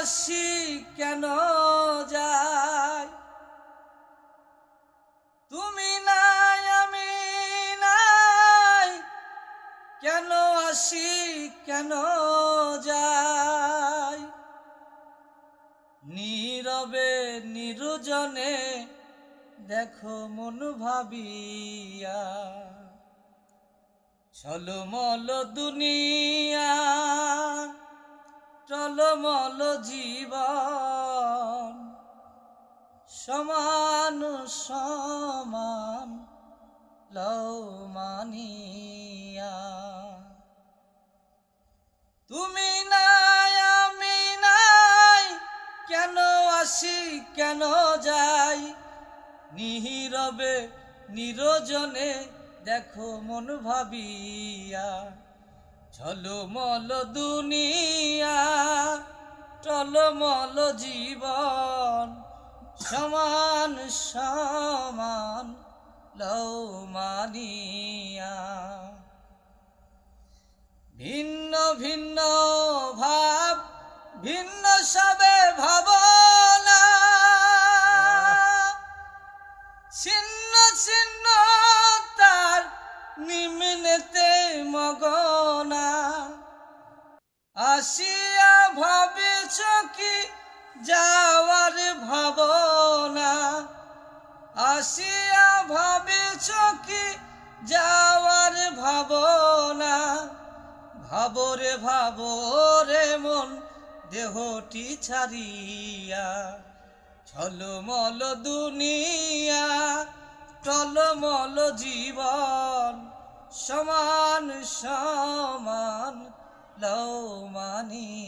আসি কেন যাই, তুমি নাই আমি নাই, কেন আসি কেন যাই। নীরবে নির্জনে দেখো মন ভাবিয়া, ছলমল দুনিয়া টলমল জীবন, সমান সমান লও মানিয়া। তুমি নাই আমি নাই, কেন আসি কেন যাই। নীরবে নিরজনে দেখো মন ভাবিয়া, ঝলমল দুনিয়া টলমল জীবন, সমান সমান লও মানিয়া। ভিন্ন ভিন্ন ভাব ভিন্ন সবে ভাবনা, ছিন্ন ছিন্ন তার নিম্নেতে মগনা। আসিয়া ভাবেছ কি যাওয়ার ভাবনা, আসিয়া ভাবেছ কি যাওয়ার ভাবনা। ভাবরে ভাবরে মন দেহটি ছাড়িয়া, ঝলমল দুনিয়া টলমল জীবন, সমান সমান লও মানিয়া।